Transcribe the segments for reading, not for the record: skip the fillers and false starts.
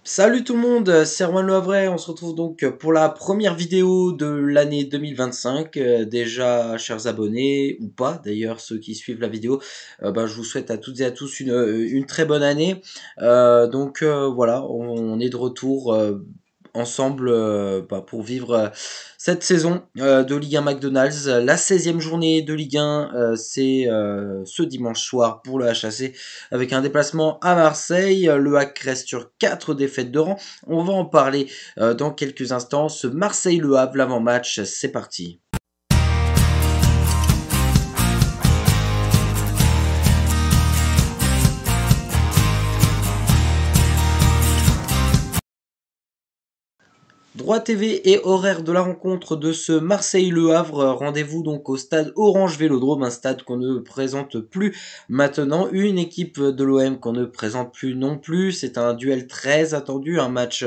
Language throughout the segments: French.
Salut tout le monde, c'est Erwan Le Havret. On se retrouve donc pour la première vidéo de l'année 2025. Déjà, chers abonnés, ou pas d'ailleurs, ceux qui suivent la vidéo, je vous souhaite à toutes et à tous une très bonne année. Voilà, on est de retour ensemble pour vivre cette saison de Ligue 1 McDonald's. La 16e journée de Ligue 1, c'est ce dimanche soir pour le HAC avec un déplacement à Marseille. Le HAC reste sur 4 défaites de rang. On va en parler dans quelques instants. Ce Marseille-Le Havre, l'avant-match, c'est parti. Droit TV et horaire de la rencontre de ce Marseille-Le Havre. Rendez-vous donc au stade Orange Vélodrome, un stade qu'on ne présente plus maintenant. Une équipe de l'OM qu'on ne présente plus non plus. C'est un duel très attendu, un match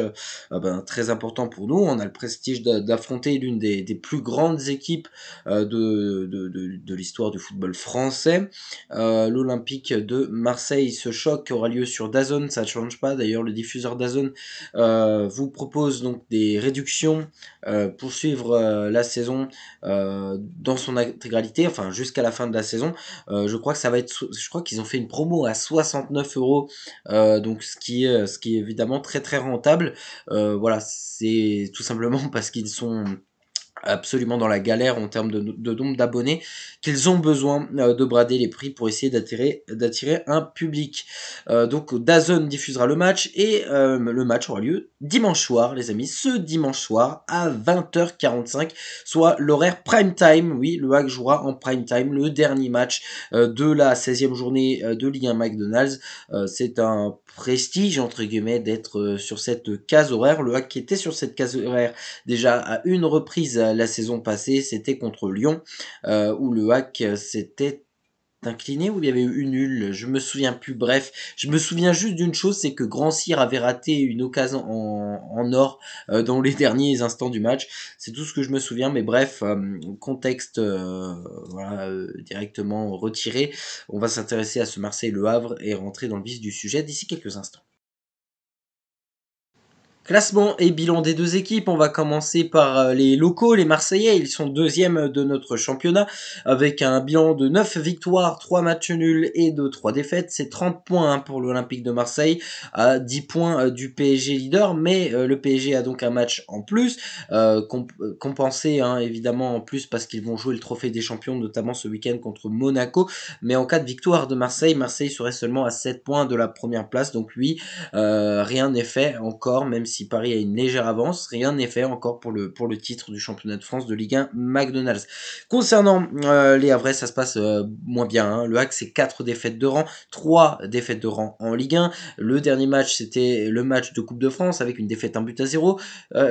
très important pour nous. On a le prestige d'affronter l'une des plus grandes équipes de l'histoire du football français. L'Olympique de Marseille, ce choc aura lieu sur DAZN, ça ne change pas. D'ailleurs, le diffuseur DAZN vous propose donc des réductions pour suivre la saison dans son intégralité, enfin jusqu'à la fin de la saison. Je crois qu'ils ont fait une promo à 69 euros, donc ce qui est évidemment très très rentable. Voilà, c'est tout simplement parce qu'ils sont absolument dans la galère en termes de nombre d'abonnés, qu'ils ont besoin de brader les prix pour essayer d'attirer un public. Donc DAZN diffusera le match et le match aura lieu dimanche soir, les amis, ce dimanche soir à 20h45, soit l'horaire prime time. Oui, le HAC jouera en prime time, le dernier match de la 16e journée de Ligue 1 McDonald's. C'est un prestige entre guillemets d'être sur cette case horaire. Le HAC qui était sur cette case horaire déjà à une reprise la saison passée, c'était contre Lyon, où le HAC s'était incliné, où il y avait eu une nulle, je me souviens plus. Bref, je me souviens juste d'une chose, c'est que Grand Cyr avait raté une occasion en or dans les derniers instants du match. C'est tout ce que je me souviens, mais bref, contexte directement retiré. On va s'intéresser à ce Marseille-Le Havre et rentrer dans le vif du sujet d'ici quelques instants. Classement et bilan des deux équipes, on va commencer par les locaux, les Marseillais, ils sont deuxièmes de notre championnat avec un bilan de 9 victoires, 3 matchs nuls et de 3 défaites. C'est 30 points pour l'Olympique de Marseille, à 10 points du PSG leader, mais le PSG a donc un match en plus, compensé évidemment en plus parce qu'ils vont jouer le trophée des champions, notamment ce week-end contre Monaco. Mais en cas de victoire de Marseille, Marseille serait seulement à 7 points de la première place, donc oui, rien n'est fait encore, même si Paris a une légère avance, rien n'est fait encore pour le titre du championnat de France de Ligue 1 McDonald's. Concernant les Havrais, ça se passe moins bien. Le HAC, c'est 4 défaites de rang, 3 défaites de rang en Ligue 1. Le dernier match, c'était le match de Coupe de France avec une défaite 1-0.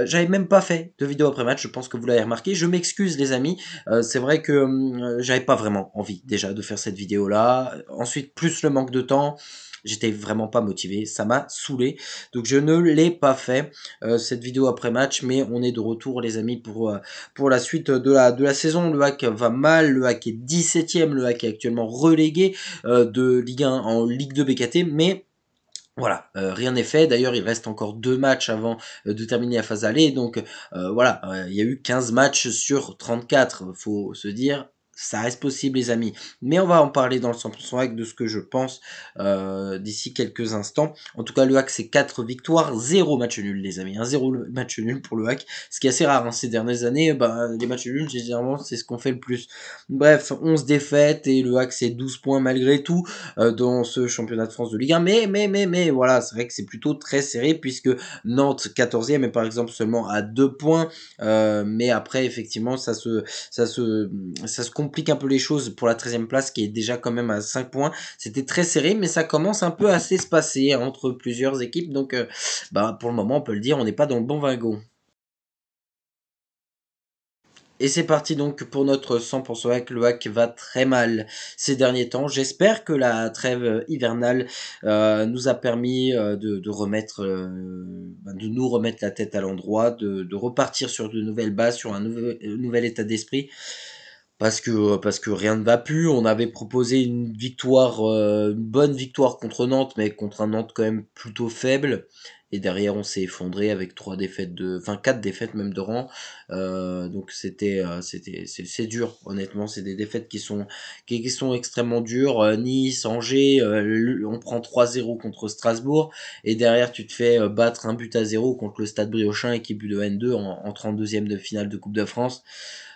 J'avais même pas fait de vidéo après match, je pense que vous l'avez remarqué. Je m'excuse les amis, c'est vrai que j'avais pas vraiment envie déjà de faire cette vidéo là. Ensuite, plus le manque de temps. J'étais vraiment pas motivé, ça m'a saoulé, donc je ne l'ai pas fait cette vidéo après match, mais on est de retour les amis pour la suite de la saison. Le HAC va mal, le HAC est 17ème, le HAC est actuellement relégué de Ligue 1 en Ligue 2 BKT, mais voilà, rien n'est fait. D'ailleurs, il reste encore 2 matchs avant de terminer la phase aller. Donc il y a eu 15 matchs sur 34. Faut se dire, ça reste possible, les amis. Mais on va en parler dans le 100% hack de ce que je pense d'ici quelques instants. En tout cas, le hack, c'est 4 victoires, 0 match nul, les amis. 0 match nul pour le hack, ce qui est assez rare. Ces dernières années, les matchs nuls, généralement, c'est ce qu'on fait le plus. Bref, 11 défaites et le hack, c'est 12 points malgré tout dans ce championnat de France de Ligue 1. Mais voilà, c'est vrai que c'est plutôt très serré puisque Nantes 14e est par exemple seulement à 2 points. Mais après, effectivement, ça se complique un peu les choses pour la 13e place qui est déjà quand même à 5 points. C'était très serré, mais ça commence un peu à s'espacer entre plusieurs équipes. Donc, pour le moment, on peut le dire, on n'est pas dans le bon wagon. Et c'est parti donc pour notre 100% hack. Le hack va très mal ces derniers temps. J'espère que la trêve hivernale nous a permis de remettre, de nous remettre la tête à l'endroit, de repartir sur de nouvelles bases, sur un nouvel état d'esprit. Parce que rien ne va plus. On avait proposé une victoire, une bonne victoire contre Nantes, mais contre un Nantes quand même plutôt faible. Et derrière, on s'est effondré avec 4 défaites même de rang. Donc c'est dur, honnêtement. C'est des défaites qui sont extrêmement dures. Nice, Angers, on prend 3-0 contre Strasbourg. Et derrière, tu te fais battre 1-0 contre le Stade Briochin, équipe de N2 en 32e de finale de Coupe de France.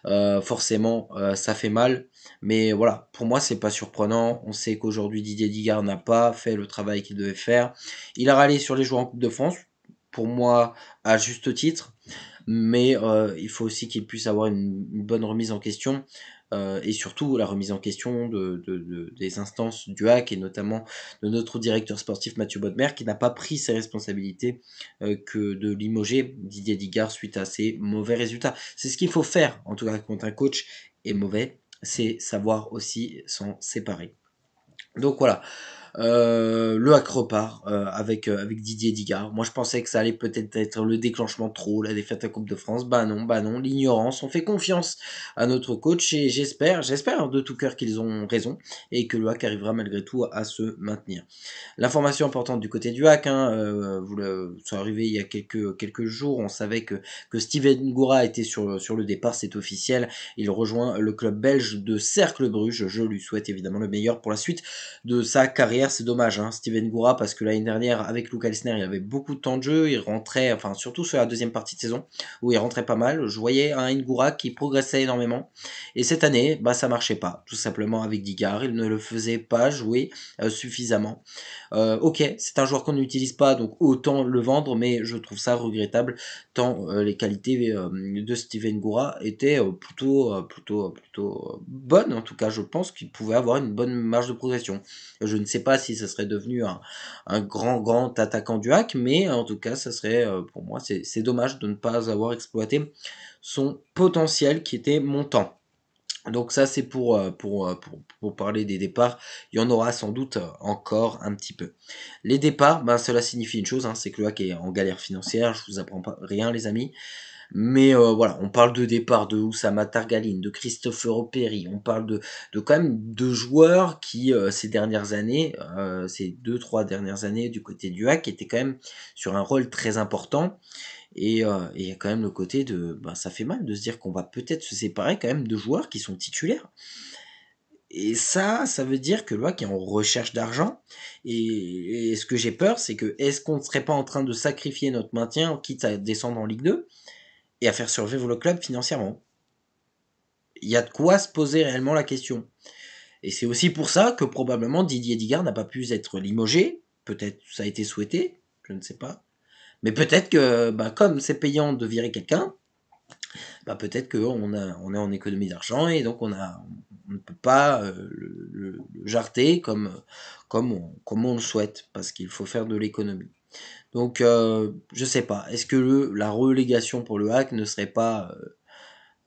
Forcément, ça fait mal. Mais voilà, pour moi, c'est pas surprenant. On sait qu'aujourd'hui, Didier Digard n'a pas fait le travail qu'il devait faire. Il a râlé sur les joueurs en Coupe de France, pour moi, à juste titre. Mais il faut aussi qu'il puisse avoir une bonne remise en question. Et surtout la remise en question des instances du HAC et notamment de notre directeur sportif Mathieu Bodmer qui n'a pas pris ses responsabilités que de limoger Didier Digard suite à ses mauvais résultats. C'est ce qu'il faut faire en tout cas quand un coach est mauvais, c'est savoir aussi s'en séparer. Donc voilà, le hack repart avec Didier Digard. Moi je pensais que ça allait peut-être être le déclenchement trop, la défaite à Coupe de France. Bah non, l'ignorance. On fait confiance à notre coach et j'espère de tout cœur qu'ils ont raison et que le hack arrivera malgré tout à se maintenir. L'information importante du côté du hack, hein, c'est arrivé il y a quelques jours, on savait que Steven Goura était sur le départ, c'est officiel. Il rejoint le club belge de Cercle Bruges. Je lui souhaite évidemment le meilleur pour la suite de sa carrière. C'est dommage, hein, Steven Goura, parce que l'année dernière, avec Luc Alsner, il avait beaucoup de temps de jeu, il rentrait, enfin surtout sur la deuxième partie de saison, où il rentrait pas mal. Je voyais un Ngoura qui progressait énormément. Et cette année, bah ça marchait pas, tout simplement avec Digard, il ne le faisait pas jouer suffisamment. Ok, c'est un joueur qu'on n'utilise pas, donc autant le vendre, mais je trouve ça regrettable, tant les qualités de Steven Goura étaient plutôt bonnes. En tout cas, je pense qu'il pouvait avoir une bonne marge de progression. Je ne sais pas si ça serait devenu un grand attaquant du hack, mais en tout cas, ça serait, pour moi, c'est dommage de ne pas avoir exploité son potentiel qui était montant. Donc ça c'est pour parler des départs, il y en aura sans doute encore un petit peu. Les départs, ben cela signifie une chose, hein, c'est que le hack est en galère financière, je vous apprends pas rien les amis, mais voilà, on parle de départ de Oussama Targaline, de Christopher Operi, on parle de quand même de joueurs qui ces dernières années, ces 2-3 dernières années du côté du hack étaient quand même sur un rôle très important. Et il y a quand même le côté de, ben, ça fait mal de se dire qu'on va peut-être se séparer quand même de joueurs qui sont titulaires. Et ça veut dire que le WAC est en recherche d'argent. Et ce que j'ai peur, c'est que est-ce qu'on ne serait pas en train de sacrifier notre maintien, quitte à descendre en Ligue 2, et à faire survivre le club financièrement? Il y a de quoi se poser réellement la question. Et c'est aussi pour ça que probablement Didier Digard n'a pas pu être limogé. Peut-être ça a été souhaité, je ne sais pas. Mais peut-être que, bah, comme c'est payant de virer quelqu'un, bah, peut-être on est en économie d'argent et donc on ne peut pas le jarter comme on le souhaite parce qu'il faut faire de l'économie. Donc je sais pas, est-ce que la relégation pour le hack ne serait pas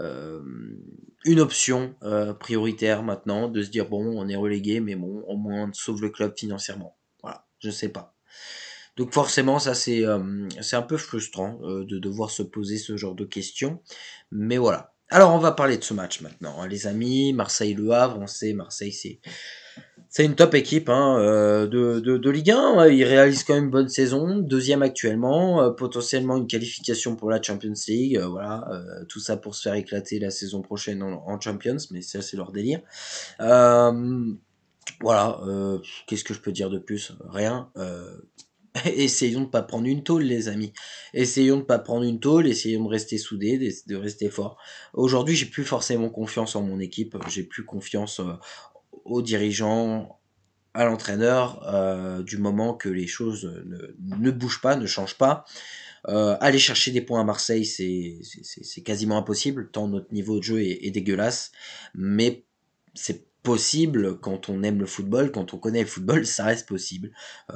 euh, une option prioritaire maintenant de se dire bon on est relégué mais bon au moins on sauve le club financièrement. Voilà, je sais pas. Donc forcément, ça c'est un peu frustrant de devoir se poser ce genre de questions. Mais voilà. Alors on va parler de ce match maintenant, hein, les amis. Marseille-Le Havre, on sait, Marseille c'est une top équipe hein, de Ligue 1. Ils réalisent quand même une bonne saison, deuxième actuellement, potentiellement une qualification pour la Champions League. Voilà, tout ça pour se faire éclater la saison prochaine en Champions, mais ça c'est leur délire. Euh, voilà, qu'est-ce que je peux dire de plus? Rien. Essayons de pas prendre une tôle, les amis. Essayons de pas prendre une tôle, essayons de rester soudés, de rester forts. Aujourd'hui, j'ai plus forcément confiance en mon équipe, j'ai plus confiance aux dirigeants, à l'entraîneur, du moment que les choses ne bougent pas, ne changent pas. Aller chercher des points à Marseille, c'est quasiment impossible, tant notre niveau de jeu est dégueulasse. Mais c'est possible quand on aime le football, quand on connaît le football, ça reste possible.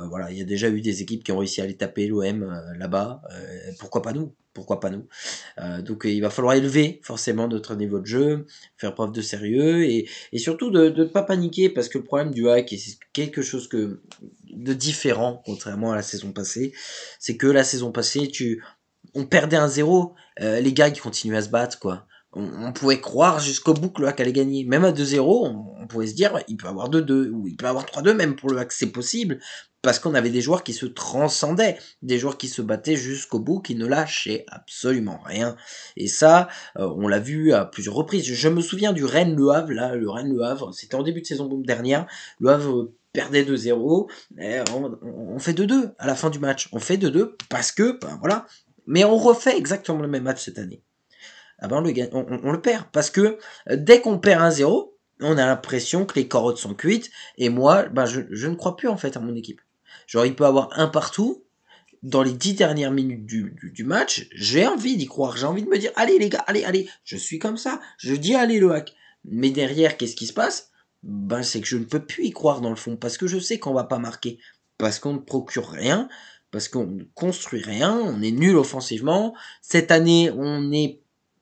Voilà, il y a déjà eu des équipes qui ont réussi à aller taper l'OM là-bas. Pourquoi pas nous? Pourquoi pas nous? Donc il va falloir élever forcément notre niveau de jeu, faire preuve de sérieux et surtout de ne pas paniquer parce que le problème du hack, et c'est quelque chose de différent contrairement à la saison passée, c'est que la saison passée, on perdait 1-0, les gars qui continuaient à se battre quoi. On pouvait croire jusqu'au bout que le hack allait gagner. Même à 2-0, on pouvait se dire il peut avoir 2-2 ou il peut avoir 3-2 même pour le hack, c'est possible parce qu'on avait des joueurs qui se transcendaient, des joueurs qui se battaient jusqu'au bout, qui ne lâchaient absolument rien. Et ça, on l'a vu à plusieurs reprises. Je me souviens du Rennes-Le Havre, là, le Rennes-Le Havre, c'était en début de saison dernière. Le Havre perdait 2-0, on fait 2-2 à la fin du match. On fait 2-2 parce que, ben voilà. Mais on refait exactement le même match cette année. Ah ben on le perd parce que dès qu'on perd 1-0, on a l'impression que les carottes sont cuites. Et moi, ben je ne crois plus en fait à mon équipe. Genre, il peut avoir un partout. Dans les 10 dernières minutes du match, j'ai envie d'y croire. J'ai envie de me dire, allez les gars, allez. Je suis comme ça. Je dis, allez le hack. Mais derrière, qu'est-ce qui se passe? Ben, c'est que je ne peux plus y croire dans le fond. Parce que je sais qu'on va pas marquer. Parce qu'on ne procure rien. Parce qu'on ne construit rien. On est nul offensivement. Cette année, on est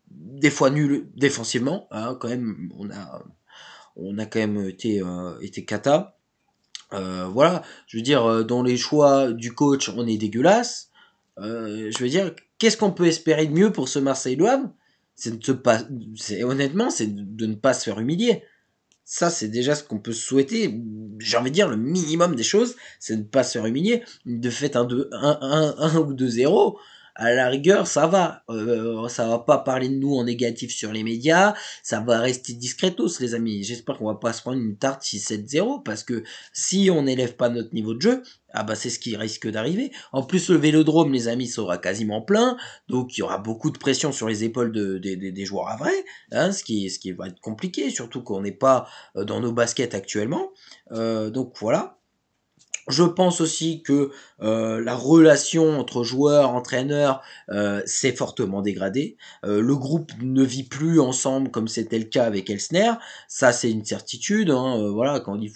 des fois nul défensivement. Hein, quand même, on a quand même été cata. Voilà, je veux dire, dans les choix du coach, on est dégueulasse. Je veux dire, qu'est-ce qu'on peut espérer de mieux pour ce Marseille-Le Havre? C'est de pas, honnêtement, c'est de ne pas se faire humilier. Ça, c'est déjà ce qu'on peut souhaiter. J'ai envie de dire, le minimum des choses, c'est de ne pas se faire humilier. De fait, un ou 2-0, à la rigueur, ça va. Ça va pas parler de nous en négatif sur les médias. Ça va rester discretos, les amis. J'espère qu'on va pas se prendre une tarte 6-7-0, parce que si on n'élève pas notre niveau de jeu, ah bah c'est ce qui risque d'arriver. En plus, le Vélodrome, les amis, sera quasiment plein. Donc, il y aura beaucoup de pression sur les épaules des joueurs à vrai. Hein, ce qui va être compliqué, surtout qu'on n'est pas dans nos baskets actuellement. Donc voilà. Je pense aussi que la relation entre joueurs, entraîneurs, s'est fortement dégradée. Le groupe ne vit plus ensemble comme c'était le cas avec Elsner. Ça, c'est une certitude. Hein. Voilà, quand il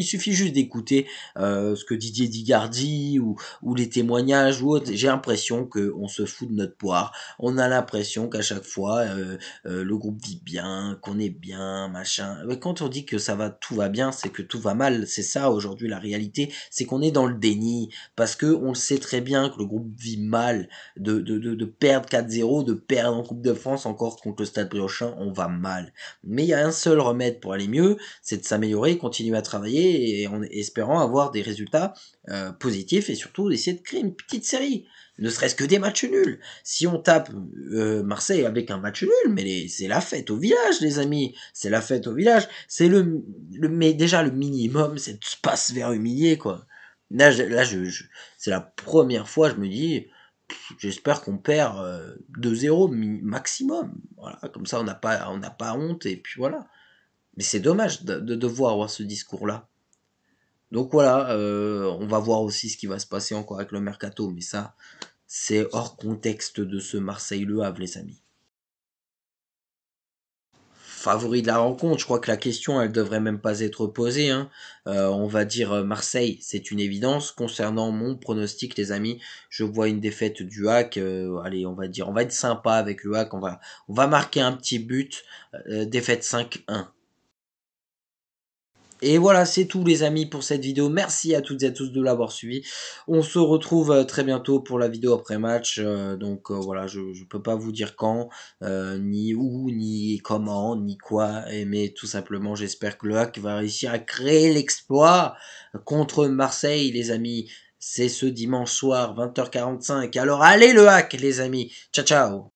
suffit juste d'écouter ce que Didier Digardi ou les témoignages ou autres. J'ai l'impression qu'on se fout de notre poire. On a l'impression qu'à chaque fois, le groupe vit bien, qu'on est bien, machin. Mais quand on dit que tout va bien, c'est que tout va mal. C'est ça aujourd'hui la réalité. C'est qu'on est dans le déni, parce que on le sait très bien que le groupe vit mal, de perdre 4-0, de perdre en Coupe de France encore contre le Stade Briochin, on va mal. Mais il y a un seul remède pour aller mieux, c'est de s'améliorer, continuer à travailler, et en espérant avoir des résultats positifs, et surtout d'essayer de créer une petite série. Ne serait-ce que des matchs nuls. Si on tape Marseille avec un match nul, mais c'est la fête au village, les amis. C'est la fête au village. C'est mais déjà le minimum, c'est de pas se faire humilier, quoi. C'est la première fois, je me dis, j'espère qu'on perd 2-0 maximum. Voilà, comme ça, on n'a pas honte, et puis voilà. Mais c'est dommage de devoir avoir ce discours-là. Donc voilà, on va voir aussi ce qui va se passer encore avec le mercato, mais ça, c'est hors contexte de ce Marseille-Le Havre, les amis. Favori de la rencontre, je crois que la question, elle devrait même pas être posée. Hein. On va dire Marseille, c'est une évidence. Concernant mon pronostic, les amis, je vois une défaite du Hack. Allez, on va être sympa avec le Hack. On va marquer un petit but. Défaite 5-1. Et voilà, c'est tout les amis pour cette vidéo. Merci à toutes et à tous de l'avoir suivi. On se retrouve très bientôt pour la vidéo après match. Donc voilà, je peux pas vous dire quand, ni où, ni comment, ni quoi. Mais tout simplement, j'espère que le Hack va réussir à créer l'exploit contre Marseille, les amis. C'est ce dimanche soir, 20h45. Alors allez le Hack, les amis. Ciao, ciao.